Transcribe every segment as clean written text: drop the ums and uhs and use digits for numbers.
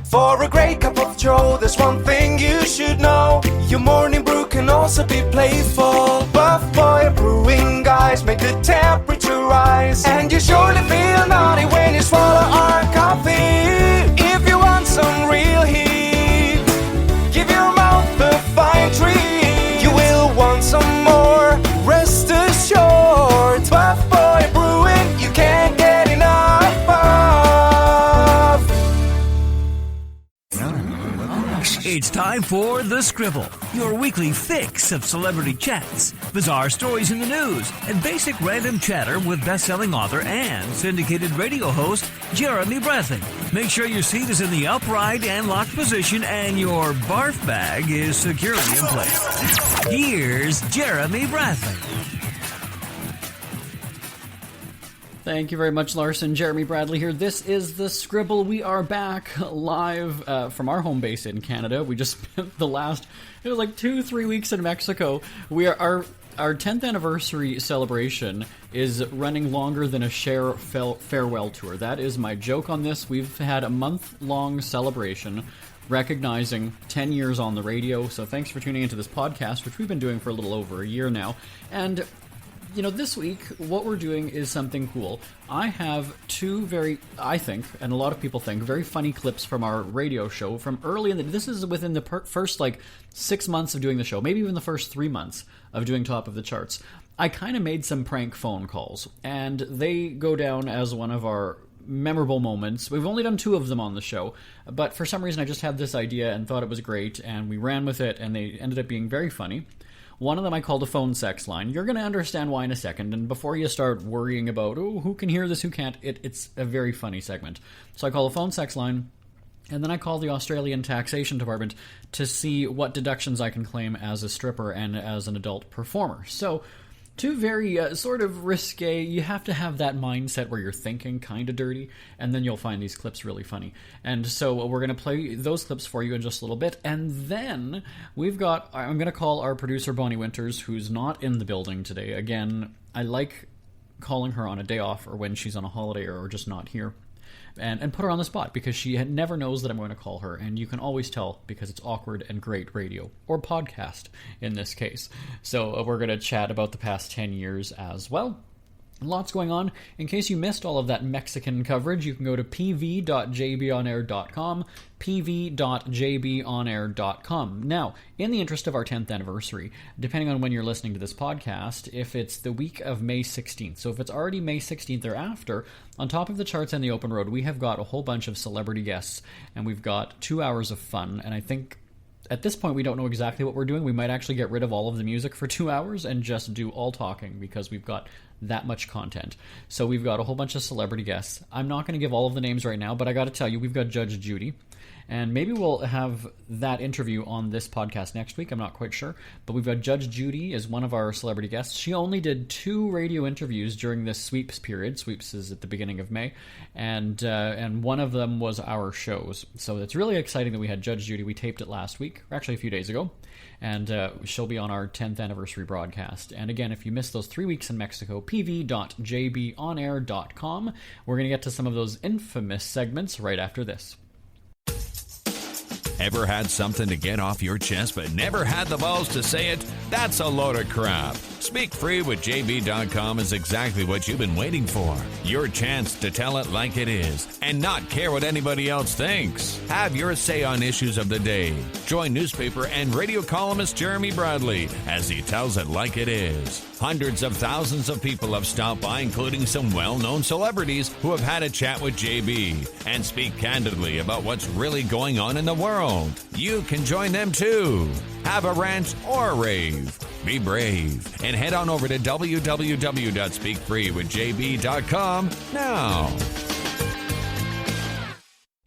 For a great cup of joe, there's one thing you should know. Your morning brew can also be playful. Buff Boy Brewing guys make the temperature rise, and you surely feel naughty when you swallow our coffee. If you want some real heat, give your mouth a fine treat. You will want some more, rest assured. Buff Boy Brewing, you can't get enough of. It's time for The Scribble, your weekly fix of celebrity chats, bizarre stories in the news, and basic random chatter with best-selling author and syndicated radio host Jeremy Bradley. Make sure your seat is in the upright and locked position and your barf bag is securely in place. Here's Jeremy Bradley. Thank you very much, Larson. Jeremy Bradley here. This is The Scribble. We are back live from our home base in Canada. We just spent the last, it was like 2-3 weeks in Mexico. We are our 10th anniversary celebration is running longer than a Cher farewell tour. That is my joke on this. We've had a month-long celebration recognizing 10 years on the radio. So thanks for tuning into this podcast, which we've been doing for a little over a year now. And you know, this week, what we're doing is something cool. I have two very, I think, and a lot of people think, very funny clips from our radio show from early in the, this is within the first, 6 months of doing the show, maybe even the first 3 months of doing Top of the Charts. I kind of made some prank phone calls, and they go down as one of our memorable moments. We've only done 2 of them on the show, but for some reason I just had this idea and thought it was great, and we ran with it, and they ended up being very funny. One of them I called a phone sex line. You're going to understand why in a second, and before you start worrying about, oh, who can hear this, who can't, it's a very funny segment. So I call a phone sex line, and then I call the Australian Taxation Department to see what deductions I can claim as a stripper and as an adult performer. So, two very sort of risque, you have to have that mindset where you're thinking kind of dirty, and then you'll find these clips really funny. And so we're going to play those clips for you in just a little bit, and then I'm going to call our producer Bonnie Winters, who's not in the building today. Again, I like calling her on a day off or when she's on a holiday or just not here. And put her on the spot because she never knows that I'm going to call her, and you can always tell because it's awkward and great radio, or podcast in this case. So we're going to chat about the past 10 years as well. Lots going on. In case you missed all of that Mexican coverage, you can go to pv.jbonair.com, pv.jbonair.com. Now, in the interest of our 10th anniversary, depending on when you're listening to this podcast, if it's the week of May 16th, so if it's already May 16th or after, on Top of the Charts and the Open Road, we have got a whole bunch of celebrity guests, and we've got 2 hours of fun, and I think at this point, we don't know exactly what we're doing. We might actually get rid of all of the music for 2 hours and just do all talking because we've got that much content. So we've got a whole bunch of celebrity guests. I'm not going to give all of the names right now, but I got to tell you, we've got Judge Judy. And maybe we'll have that interview on this podcast next week. I'm not quite sure. But we've got Judge Judy as one of our celebrity guests. She only did 2 radio interviews during this sweeps period. Sweeps is at the beginning of May. And one of them was our shows. So it's really exciting that we had Judge Judy. We taped it last week, or actually a few days ago. And she'll be on our 10th anniversary broadcast. And again, if you missed those 3 weeks in Mexico, pv.jbonair.com. We're going to get to some of those infamous segments right after this. Ever had something to get off your chest but never had the balls to say it? That's a load of crap. Speak Free with JB.com is exactly what you've been waiting for. Your chance to tell it like it is and not care what anybody else thinks. Have your say on issues of the day. Join newspaper and radio columnist Jeremy Bradley as he tells it like it is. Hundreds of thousands of people have stopped by, including some well-known celebrities who have had a chat with JB and speak candidly about what's really going on in the world. You can join them too. Have a rant or a rave. Be brave and head on over to www.speakfreewithjb.com now.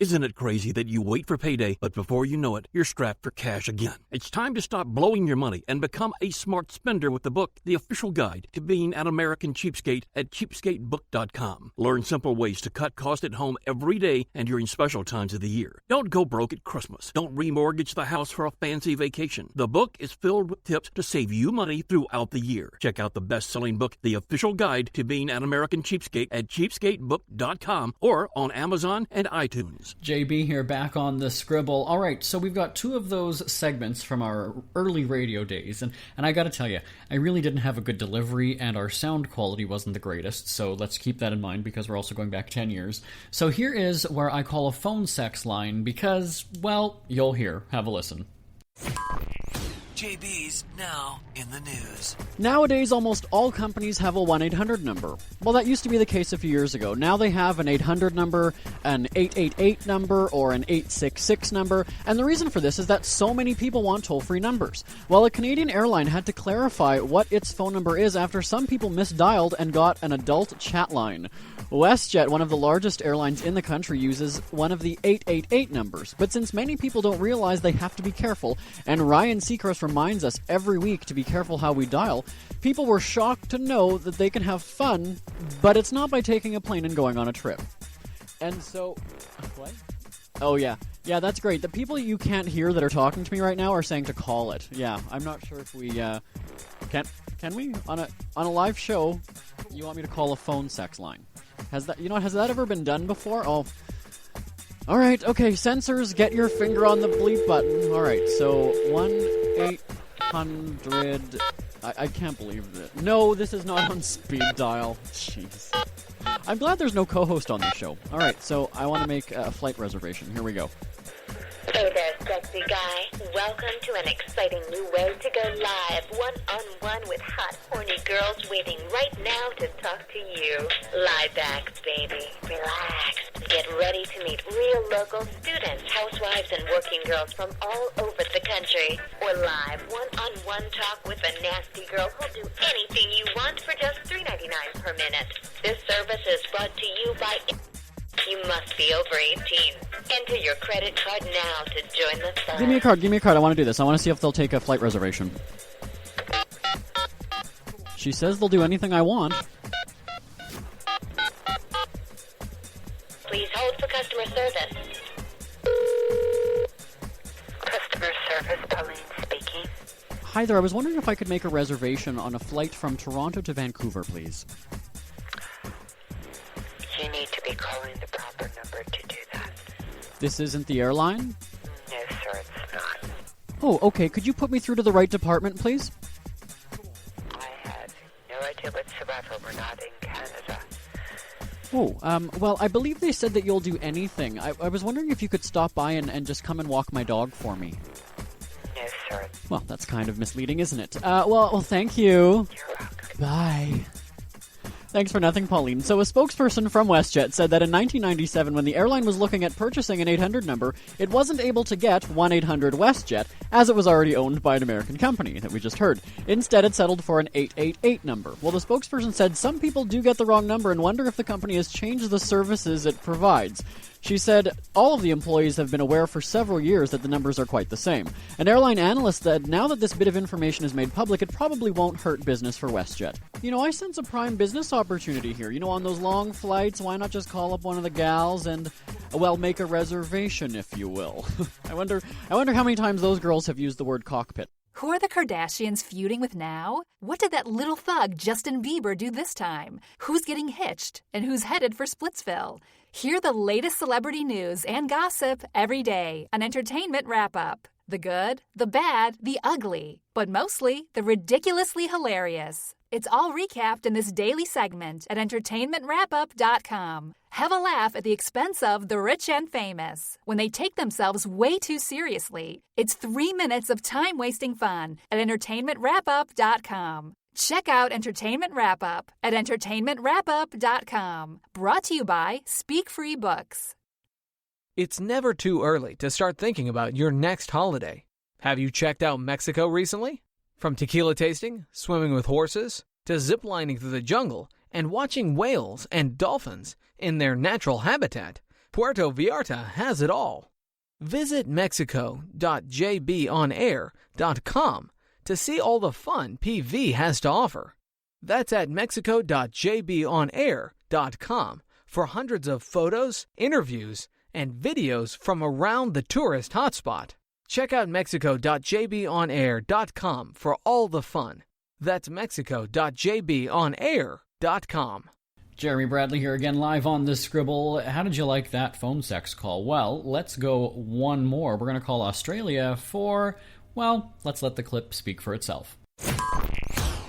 Isn't it crazy that you wait for payday, but before you know it, you're strapped for cash again? It's time to stop blowing your money and become a smart spender with the book, The Official Guide to Being an American Cheapskate at cheapskatebook.com. Learn simple ways to cut costs at home every day and during special times of the year. Don't go broke at Christmas. Don't remortgage the house for a fancy vacation. The book is filled with tips to save you money throughout the year. Check out the best-selling book, The Official Guide to Being an American Cheapskate at cheapskatebook.com or on Amazon and iTunes. news. JB here, back on the Scribble. All right, so we've got two of those segments from our early radio days, and I gotta tell you, I really didn't have a good delivery, and our sound quality wasn't the greatest, so let's keep that in mind because we're also going back 10 years. So here is where I call a phone sex line because, well, you'll hear. Have a listen. JB's now in the news. Nowadays, almost all companies have a 1-800 number. Well, that used to be the case a few years ago. Now they have an 800 number, an 888 number, or an 866 number, and the reason for this is that so many people want toll-free numbers. Well, a Canadian airline had to clarify what its phone number is after some people misdialed and got an adult chat line. WestJet, one of the largest airlines in the country, uses one of the 888 numbers, but since many people don't realize they have to be careful, and Ryan Seacrest reminds us every week to be careful how we dial, people were shocked to know that they can have fun, but it's not by taking a plane and going on a trip. And so... What? Oh, yeah. Yeah, that's great. The people you can't hear that are talking to me right now are saying to call it. Yeah, I'm not sure if we... Can we? On a live show, you want me to call a phone sex line. Has that ever been done before? Oh... Alright, okay, censors, get your finger on the bleep button. Alright, so 1-800... I can't believe it. No, this is not on speed dial. Jeez. I'm glad there's no co-host on this show. Alright, so I want to make a flight reservation. Here we go. Hey there, sexy guy. Welcome to an exciting new way to go live, one-on-one with hot, horny girls waiting right now to talk to you. Lie back, baby. Relax. Get ready to meet real local students, housewives, and working girls from all over the country. Or live, one-on-one talk with a nasty girl who'll do anything you want for just $3.99 per minute. This service is brought to you by... You must be over 18. Enter your credit card now to join the fun. Give me a card. I want to do this. I want to see if they'll take a flight reservation. She says they'll do anything I want. Please hold for customer service. Customer service, Pauline speaking. Hi there, I was wondering if I could make a reservation on a flight from Toronto to Vancouver, please. You need to be calling the proper number to do that. This isn't the airline? No, sir, it's not. Oh, okay. Could you put me through to the right department, please? I have no idea whatsoever. We're not in Canada. Oh, well, I believe they said that you'll do anything. I was wondering if you could stop by and just come and walk my dog for me. No, sir. Well, that's kind of misleading, isn't it? Well, thank you. You're welcome. Bye. Thanks for nothing, Pauline. So a spokesperson from WestJet said that in 1997, when the airline was looking at purchasing an 800 number, it wasn't able to get 1-800-WestJet, as it was already owned by an American company that we just heard. Instead, it settled for an 888 number. Well, the spokesperson said some people do get the wrong number and wonder if the company has changed the services it provides. She said all of the employees have been aware for several years that the numbers are quite the same. An airline analyst said now that this bit of information is made public, it probably won't hurt business for WestJet. I sense a prime business opportunity here. On those long flights, why not just call up one of the gals and, well, make a reservation, if you will. I wonder how many times those girls have used the word cockpit. Who are the Kardashians feuding with now? What did that little thug Justin Bieber do this time? Who's getting hitched? And who's headed for Splitsville? Hear the latest celebrity news and gossip every day on Entertainment Wrap-Up. The good, the bad, the ugly, but mostly the ridiculously hilarious. It's all recapped in this daily segment at entertainmentwrapup.com. Have a laugh at the expense of the rich and famous when they take themselves way too seriously. It's 3 minutes of time-wasting fun at entertainmentwrapup.com. Check out Entertainment Wrap-Up at entertainmentwrapup.com. Brought to you by Speak Free Books. It's never too early to start thinking about your next holiday. Have you checked out Mexico recently? From tequila tasting, swimming with horses, to ziplining through the jungle and watching whales and dolphins in their natural habitat, Puerto Vallarta has it all. Visit mexico.jbonair.com to see all the fun PV has to offer. That's at mexico.jbonair.com for hundreds of photos, interviews, and videos from around the tourist hotspot. Check out mexico.jbonair.com for all the fun. That's mexico.jbonair.com. Jeremy Bradley here again, live on the Scribble. How did you like that phone sex call? Well, let's go one more. We're going to call Australia for, well, let's let the clip speak for itself.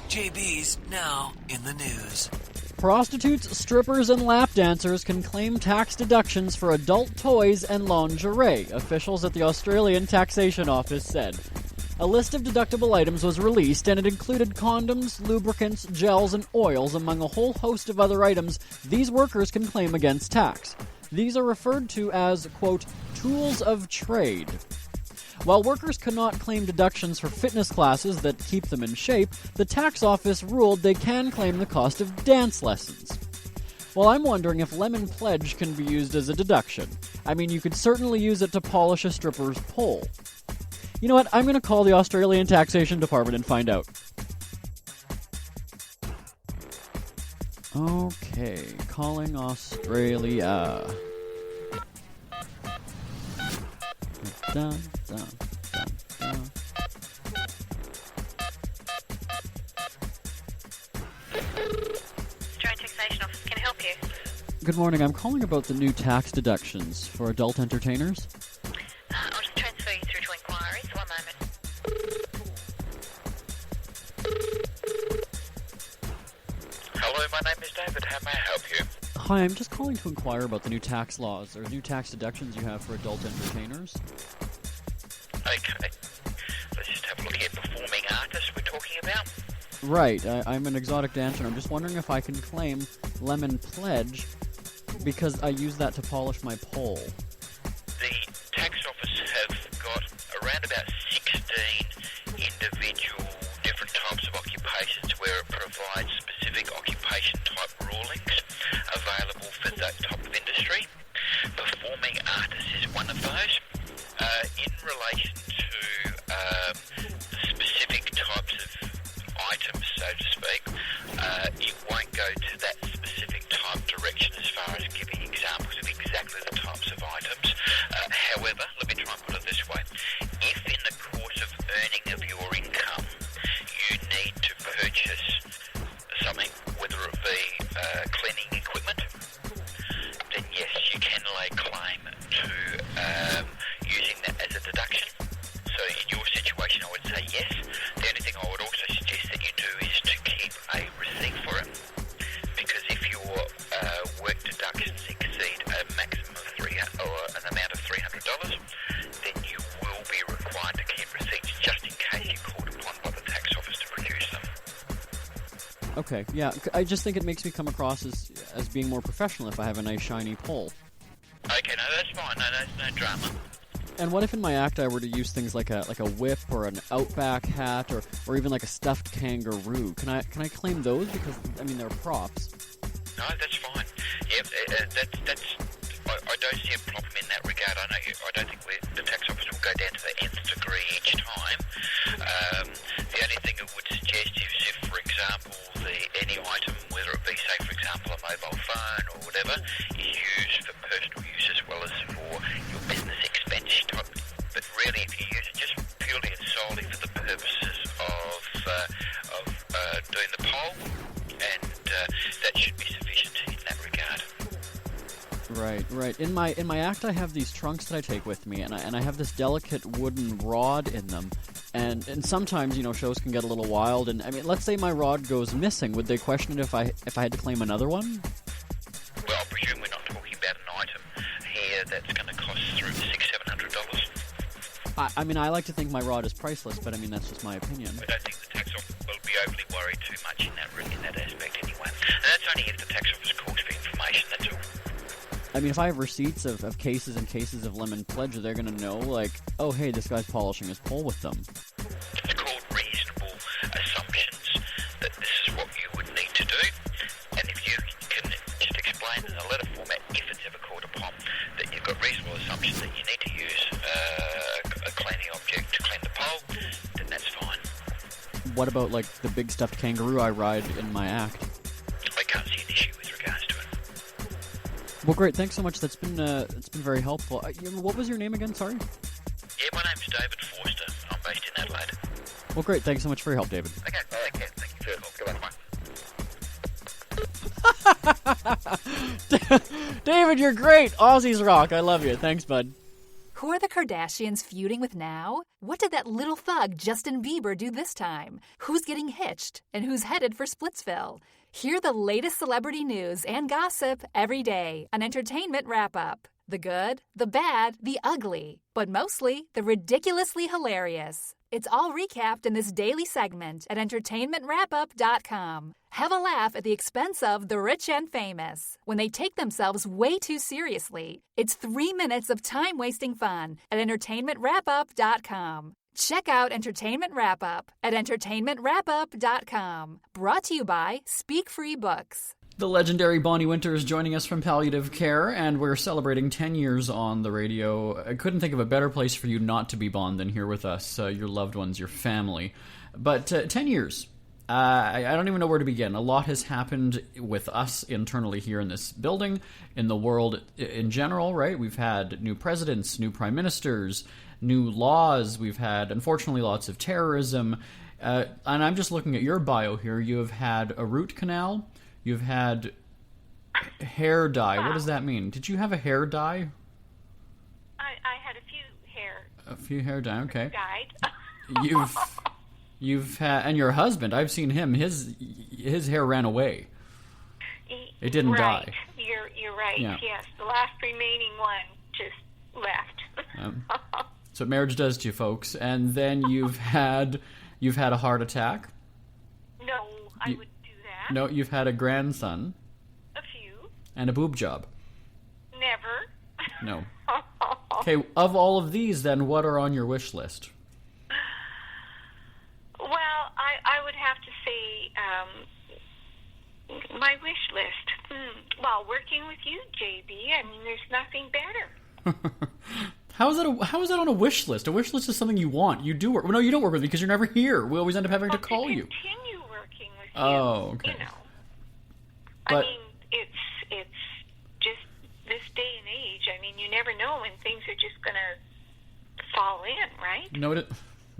JB's now in the news. Prostitutes, strippers, and lap dancers can claim tax deductions for adult toys and lingerie, officials at the Australian Taxation Office said. A list of deductible items was released, and it included condoms, lubricants, gels, and oils, among a whole host of other items these workers can claim against tax. These are referred to as, quote, tools of trade. While workers cannot claim deductions for fitness classes that keep them in shape, the tax office ruled they can claim the cost of dance lessons. Well, I'm wondering if lemon pledge can be used as a deduction. I mean, you could certainly use it to polish a stripper's pole. You know what? I'm going to call the Australian Taxation Department and find out. Okay, calling Australia. Dun, dun, dun, dun. Joint Taxation Office, can I help you? Good morning. I'm calling about the new tax deductions for adult entertainers. I'll just transfer you through to inquiries. One moment. Hello, my name is David. How may I help you? Hi, I'm just calling to inquire about the new tax laws or new tax deductions you have for adult entertainers. Okay. Let's just have a look here. Performing artists we're talking about? Right. I'm an exotic dancer, and I'm just wondering if I can claim lemon pledge because I use that to polish my pole. The tax office have got around about 16 individual different types of occupations where it provides specific occupation type rulings available for that type of industry. Performing artists is one of those. In relation to specific types of items, so to speak, it won't go to that specific type direction as far as giving examples of exactly the types of items. However, let me try and put it this way. If in the course of earning of your income, you need to purchase something, whether it be cleaning equipment, then yes, you can lay claim to using that as a deduction. So in your situation, I would say yes. The only thing I would also suggest that you do is to keep a receipt for it, because if your work deductions exceed a maximum of an amount of $300, then you will be required to keep receipts just in case you're called upon by the tax office to produce them. Okay, yeah, I just think it makes me come across as being more professional if I have a nice shiny pole. Okay, no, that's fine. No, that's no drama. And what if in my act I were to use things like a whip or an Outback hat or even like a stuffed kangaroo? Can I claim those because I mean they're props? No, that's fine. Yeah, that's. I don't see a problem in that regard. I don't think the tax office will go down to the nth degree each time. The only thing it would suggest is if, for example, any item, whether it be, say, for example, a mobile phone or whatever, is used for personal use as well as for your business expense type. But really, if you use it just purely and solely for the purposes of doing the poll, and that should be sufficient in that regard. Right. In my act, I have these trunks that I take with me, and I have this delicate wooden rod in them, and sometimes shows can get a little wild. And I mean, let's say my rod goes missing, would they question it if I had to claim another one? Well, I presume we're not talking about an item here that's going to cost through $600-700. I mean, I like to think my rod is priceless, but I mean that's just my opinion. I don't think the tax office will be overly worried too much in that aspect anyway. And that's only if the tax office calls for information. That's all. I mean, if I have receipts of cases and cases of lemon pledge, they're going to know, like, oh, hey, this guy's polishing his pole with them. It's called reasonable assumptions that this is what you would need to do. And if you can just explain in a letter format, if it's ever called upon, that you've got reasonable assumptions that you need to use a cleaning object to clean the pole, then that's fine. What about, like, the big stuffed kangaroo I ride in my act? I can't see an issue with regards to it. Well, great. Thanks so much. That's been very helpful. What was your name again? Sorry. Yeah, my name's David Forster. I'm based in Adelaide. Well, great. Thanks so much for your help, David. Okay. Thank you for your call. Goodbye. David, you're great. Aussies rock. I love you. Thanks, bud. Who are the Kardashians feuding with now? What did that little thug Justin Bieber do this time? Who's getting hitched? And who's headed for Splitsville? Hear the latest celebrity news and gossip every day on Entertainment Wrap-Up. The good, the bad, the ugly, but mostly the ridiculously hilarious. It's all recapped in this daily segment at entertainmentwrapup.com. Have a laugh at the expense of the rich and famous when they take themselves way too seriously. It's 3 minutes of time-wasting fun at entertainmentwrapup.com. Check out Entertainment Wrap-Up at entertainmentwrapup.com. Brought to you by Speak Free Books. The legendary Bonnie Winter is joining us from Palliative Care, and we're celebrating 10 years on the radio. I couldn't think of a better place for you not to be, Bon, than here with us, your loved ones, your family. But 10 years. I don't even know where to begin. A lot has happened with us internally here in this building, in the world in general, right? We've had new presidents, new prime ministers, new laws. We've had, unfortunately, lots of terrorism. And I'm just looking at your bio here. You have had a root canal. You've had hair dye. What does that mean? Did you have a hair dye? I had a few hair. A few hair dye, okay. Dyed. You've had, and your husband, I've seen him, his hair ran away. It didn't die. You're right, yeah. Yes. The last remaining one just left. That's what marriage does to you, folks. And then you've had a heart attack. No, I would do that. No, you've had a grandson. A few. And a boob job. Never. No. Okay, of all of these, then, what are on your wish list? Well, I would have to say my wish list. Well, working with you, JB, I mean, there's nothing better. How is that on a wish list? A wish list is something you want. You do work. Well, no, you don't work with me because you're never here. We always end up having to call you. Continue working with you. Oh, okay. You know. But, I mean, it's just this day and age. I mean, you never know when things are just going to fall in, right?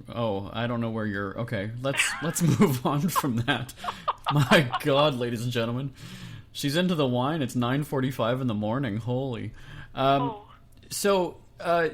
Oh, I don't know where you're... Okay, let's move on from that. My God, ladies and gentlemen. She's into the wine. It's 9:45 in the morning. Holy. So...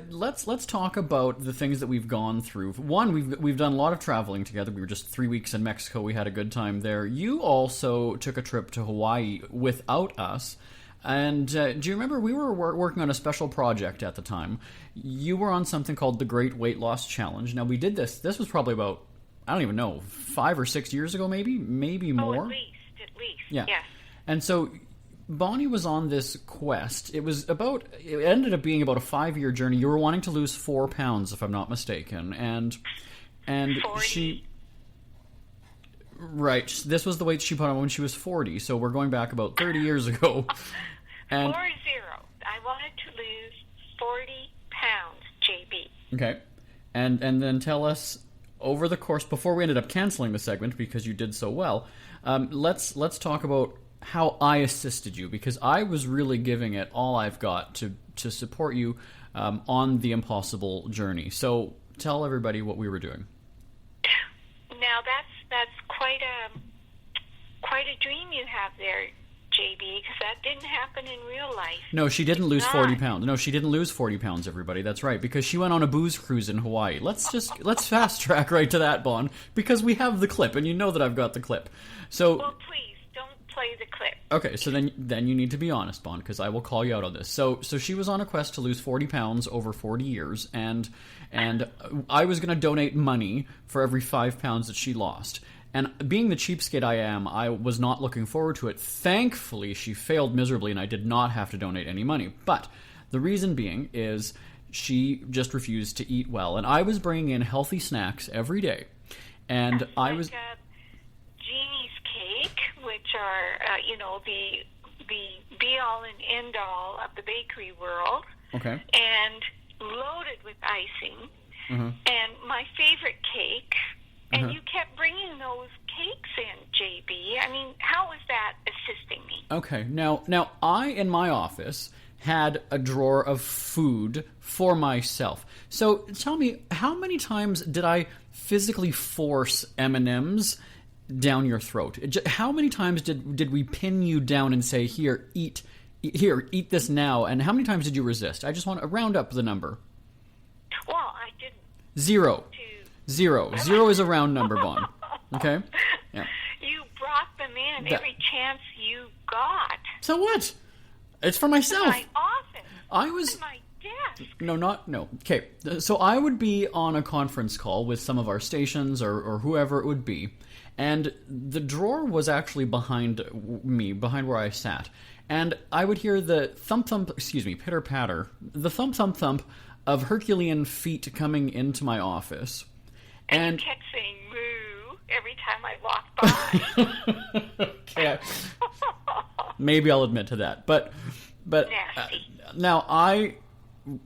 let's talk about the things that we've gone through. One, we've done a lot of traveling together. We were just 3 weeks in Mexico. We had a good time there. You also took a trip to Hawaii without us. And do you remember we were working on a special project at the time? You were on something called the Great Weight Loss Challenge. Now, we did this. This was probably about, I don't even know, 5 or 6 years ago, maybe more. At least. Yeah. Yes. And so Bonnie was on this quest. It ended up being about a 5-year journey. You were wanting to lose 4 pounds, if I'm not mistaken, and 40. she. Right, this was the weight she put on when she was 40. So we're going back about 30 years ago. And 40. I wanted to lose 40 pounds, JB. Okay, and then tell us over the course before we ended up canceling the segment because you did so well. Let's talk about how I assisted you, because I was really giving it all I've got to support you on the impossible journey. So tell everybody what we were doing. Now that's quite a dream you have there, JB, because that didn't happen in real life. No, she didn't lose 40 pounds. No, she didn't lose 40 pounds, everybody. That's right, because she went on a booze cruise in Hawaii. Let's fast track right to that, Bon, because we have the clip, and you know that I've got the clip. So, well, please don't play the clip. Okay, so then you need to be honest, Bon, because I will call you out on this. So she was on a quest to lose 40 pounds over 40 years, and I was going to donate money for every 5 pounds that she lost. And being the cheapskate I am, I was not looking forward to it. Thankfully, she failed miserably, and I did not have to donate any money. But the reason being is she just refused to eat well, and I was bringing in healthy snacks every day. And I was... Jeannie's cake, which are, the be-all and end-all of the bakery world. Okay. And loaded with icing. Mm-hmm. And my favorite cake... And you kept bringing those cakes in, JB. I mean, how was that assisting me? Okay. Now I, in my office, had a drawer of food for myself. So tell me, how many times did I physically force M&Ms down your throat. How many times did we pin you down and say, here, eat this now, and how many times did you resist? I just want to round up the number. Well, I didn't. Zero. Zero is a round number, Bon. Okay? Yeah. You brought them in every chance you got. So what? It's for myself. My office. I was... my desk. No. Okay, so I would be on a conference call with some of our stations or whoever it would be, and the drawer was actually behind me, behind where I sat, and I would hear the pitter-patter, the thump of Herculean feet coming into my office. And you kept saying moo every time I walked by. Okay, maybe I'll admit to that, but now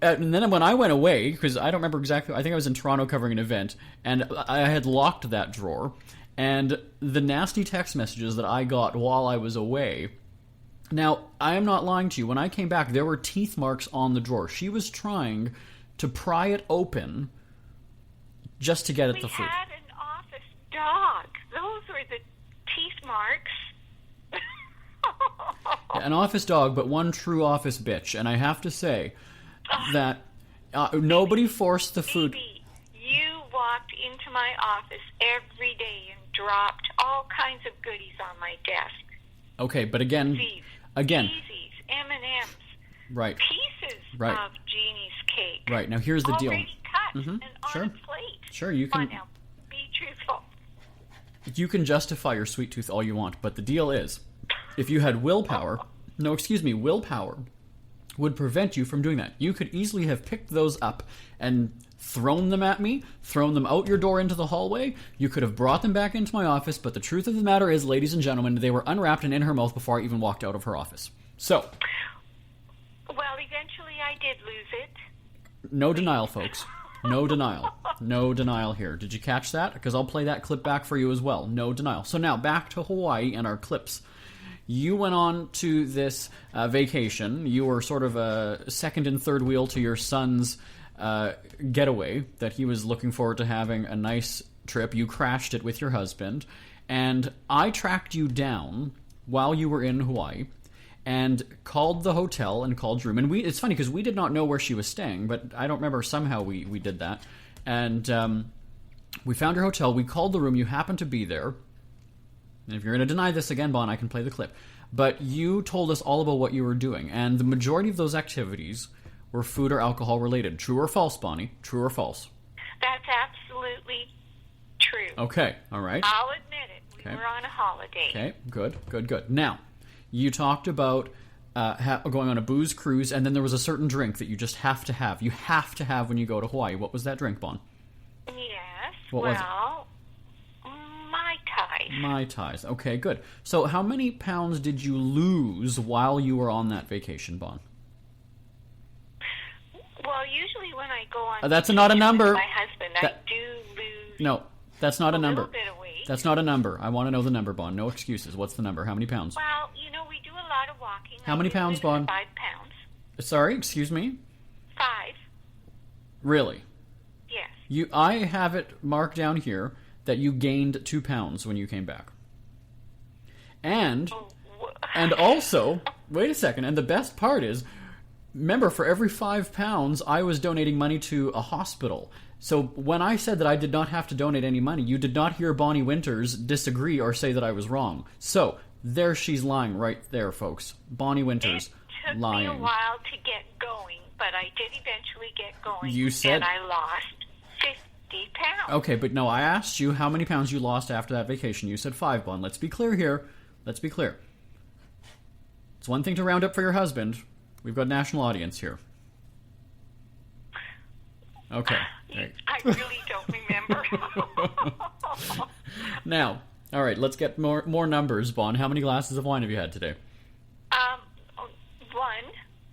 and then when I went away, because I don't remember exactly, I think I was in Toronto covering an event, and I had locked that drawer, and the nasty text messages that I got while I was away. Now, I am not lying to you. When I came back, there were teeth marks on the drawer. She was trying to pry it open just to get at the food. We had an office dog. Those were the teeth marks. An office dog, but one true office bitch. And I have to say that nobody forced the food. Baby, you walked into my office every day and dropped all kinds of goodies on my desk. Okay, but again, Easies, M&Ms, right, pieces right. of Jeannie's cake. Right, now here's the deal. Already cut and Sure. on a plate. Sure, you can. Come on now, be truthful. You can justify your sweet tooth all you want, but the deal is, if you had willpower would prevent you from doing that. You could easily have picked those up and thrown them at me, thrown them out your door into the hallway. You could have brought them back into my office, but the truth of the matter is, ladies and gentlemen, they were unwrapped and in her mouth before I even walked out of her office. So. Well, eventually I did lose it. No denial, folks. No denial. No denial here. Did you catch that? Because I'll play that clip back for you as well. No denial. So now, back to Hawaii and our clips. You went on to this vacation. You were sort of a second and third wheel to your son's getaway that he was looking forward to having a nice trip. You crashed it with your husband. And I tracked you down while you were in Hawaii and called the hotel and called your room. And it's funny because we did not know where she was staying, but I don't remember. Somehow we did that. And we found your hotel. We called the room. You happened to be there. And if you're going to deny this again, Bon, I can play the clip. But you told us all about what you were doing. And the majority of those activities were food or alcohol related. True or false, Bonnie? True or false? That's absolutely true. Okay, all right. I'll admit it. We were on a holiday. Okay, good. Now, you talked about going on a booze cruise, and then there was a certain drink that you just have to have. You have to have when you go to Hawaii. What was that drink, Bon? Yes. What was it? Mai Tais. Okay, good. So how many pounds did you lose while you were on that vacation, Bon? Well, usually when I go on that's not a number. with my husband, I do lose No, that's not a number. little bit of weight. That's not a number. I want to know the number, Bon. No excuses. What's the number? How many pounds? Well, we do a lot of walking. How many pounds, Bon? 5 pounds. Sorry, excuse me? 5. Really? Yes. I have it marked down here that you gained 2 pounds when you came back. And also, wait a second, and the best part is, remember, for every 5 pounds, I was donating money to a hospital. So when I said that I did not have to donate any money, you did not hear Bonnie Winters disagree or say that I was wrong. So, there she's lying right there, folks. Bonnie Winters lying. It took me a while to get going, but I did eventually get going. You said... And I lost 50 pounds. Okay, but no, I asked you how many pounds you lost after that vacation. You said 5, Bon. Let's be clear here. Let's be clear. It's one thing to round up for your husband. We've got a national audience here. Okay. I really don't remember. Now, all right, let's get more numbers, Bon. How many glasses of wine have you had today? 1.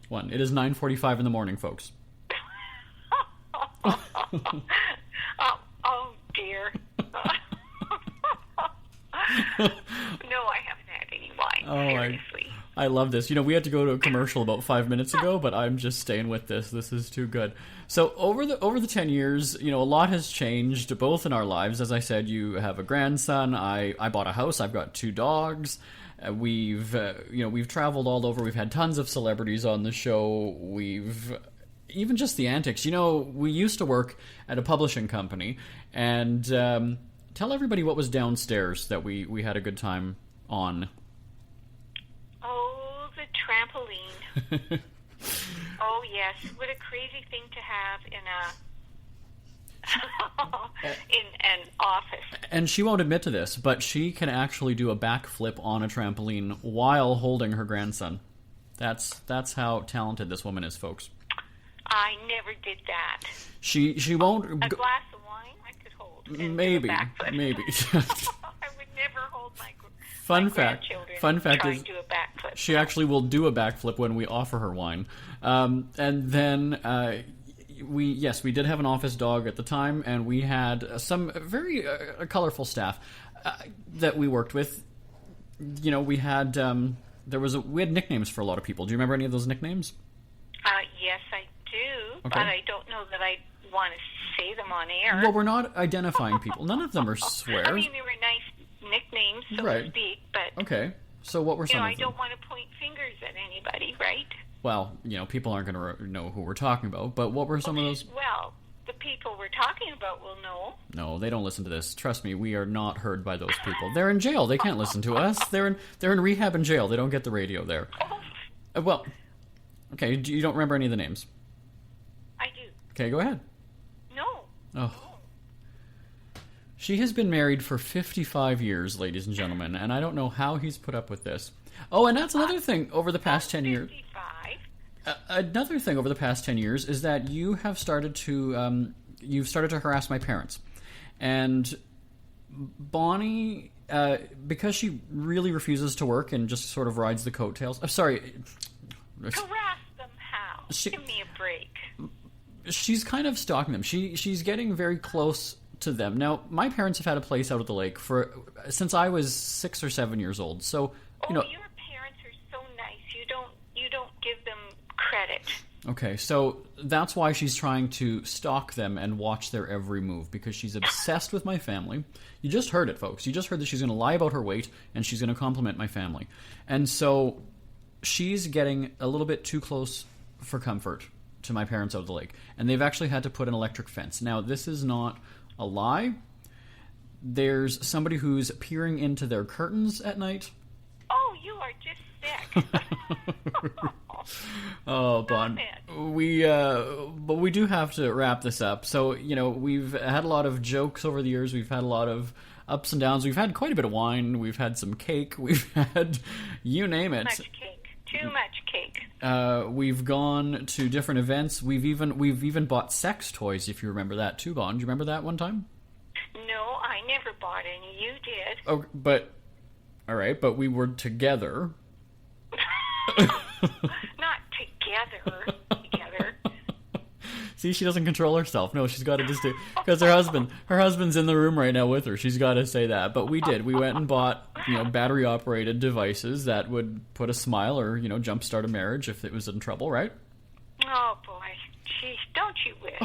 1. It is 9:45 in the morning, folks. Oh dear. No, I haven't had any wine. Seriously. I love this. We had to go to a commercial about 5 minutes ago, but I'm just staying with this. This is too good. So over the 10 years, a lot has changed, both in our lives. As I said, you have a grandson. I bought a house. I've got 2 dogs. We've traveled all over. We've had tons of celebrities on the show. We've even just the antics. We used to work at a publishing company, and tell everybody what was downstairs that we had a good time on. Oh, the trampoline. Oh, yes. What a crazy thing to have in an office. And she won't admit to this, but she can actually do a backflip on a trampoline while holding her grandson. That's how talented this woman is, folks. I never did that. She won't... A glass of wine I could hold. Maybe. I would never hold my grandchildren try is to do a backflip. She actually will do a backflip when we offer her wine. And then we did have an office dog at the time, and we had some very colorful staff that we worked with. We had we had nicknames for a lot of people. Do you remember any of those nicknames? Yes, I do, okay. But I don't know that I want to say them on air. Well, we're not identifying people. None of them are swears. I mean, they were nice nicknames, so to speak, but... Okay, so what were some of them? I don't want to point fingers at anybody, right? Well, people aren't going to know who we're talking about, but what were some of those? Well, the people we're talking about will know. No, they don't listen to this. Trust me, we are not heard by those people. They're in jail. They can't listen to us. They're in rehab and jail. They don't get the radio there. Well, okay, you don't remember any of the names? I do. Okay, go ahead. No. Oh. She has been married for 55 years, ladies and gentlemen, and I don't know how he's put up with this. Oh, and that's another thing over the past 10 years. 55? Another thing over the past 10 years is that you have started to harass my parents. And Bonnie, because she really refuses to work and just sort of rides the coattails. I'm sorry. Harass them how? Give me a break. She's kind of stalking them. She's getting very close to them. Now, my parents have had a place out at the lake since I was 6 or 7 years old. So, your parents are so nice. You don't give them credit. Okay, so that's why she's trying to stalk them and watch their every move, because she's obsessed with my family. You just heard it, folks. You just heard that she's going to lie about her weight and she's going to compliment my family. And so she's getting a little bit too close for comfort to my parents out of the lake. And they've actually had to put an electric fence. Now, this is not a lie. There's somebody who's peering into their curtains at night. Oh, you are just sick. Oh, Bon. But we do have to wrap this up. So, we've had a lot of jokes over the years. We've had a lot of ups and downs. We've had quite a bit of wine. We've had some cake. We've had, you name it. Too much cake. We've gone to different events. We've even bought sex toys, if you remember that too, Bon. Do you remember that one time? No, I never bought any. You did. Oh, but all right, but we were together. Not together. See, she doesn't control herself. No, she's got to just do, because her husband's in the room right now with her. She's got to say that. But we did. We went and bought, battery operated devices that would put a smile or, jumpstart a marriage if it was in trouble, right? Oh boy, geez, don't you wish?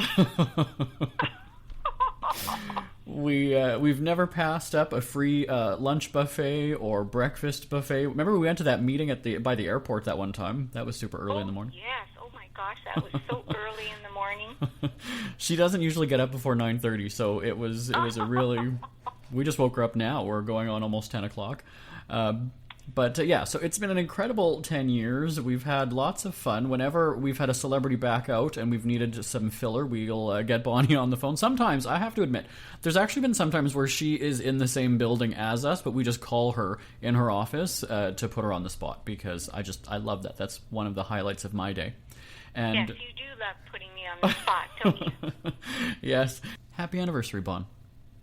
We've never passed up a free lunch buffet or breakfast buffet. Remember we went to that meeting by the airport that one time? That was super early in the morning. Yes. Oh my gosh, that was so early in the morning. She doesn't usually get up before 9:30, so it was a really. We just woke her up now. We're going on almost 10 o'clock. But so it's been an incredible 10 years. We've had lots of fun. Whenever we've had a celebrity back out and we've needed some filler, we'll get Bonnie on the phone. Sometimes, I have to admit, there's actually been some times where she is in the same building as us, but we just call her in her office to put her on the spot, because I love that. That's one of the highlights of my day. And yes, you do love putting me on the spot, don't you? Yes. Happy anniversary, Bon.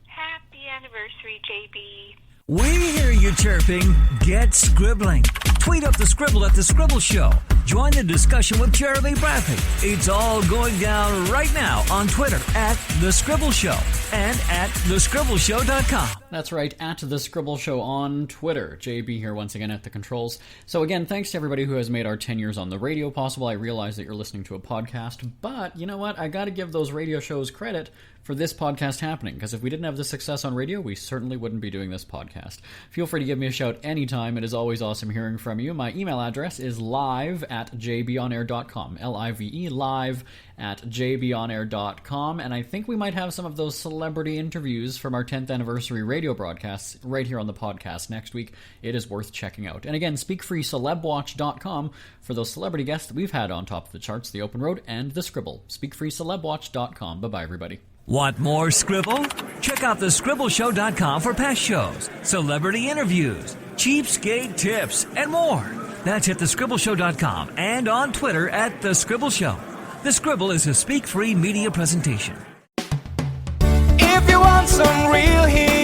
Happy anniversary, JB. We hear you chirping. Get scribbling. Tweet up the Scribble at The Scribble Show. Join the discussion with Jeremy Bradley. It's all going down right now on Twitter at The Scribble Show and at thescribbleshow.com. That's right, at The Scribble Show on Twitter. JB here once again at the controls. So again, thanks to everybody who has made our 10 years on the radio possible. I realize that you're listening to a podcast, but you know what? I got to give those radio shows credit for this podcast happening, because if we didn't have the success on radio, we certainly wouldn't be doing this podcast. Feel free to give me a shout anytime. It is always awesome hearing from you. My email address is live@jbonair.com. L-I-V-E, live@jbonair.com. And I think we might have some of those celebrity interviews from our 10th anniversary radio broadcasts right here on the podcast next week. It is worth checking out. And again, speakfreecelebwatch.com for those celebrity guests that we've had on top of the charts, The Open Road and The Scribble. Speakfreecelebwatch.com. Bye-bye, everybody. Want more Scribble? Check out thescribbleshow.com for past shows, celebrity interviews, cheapskate tips, and more. That's at thescribbleshow.com and on Twitter at The Scribble Show. The Scribble is a Speak Free media presentation. If you want some real heat,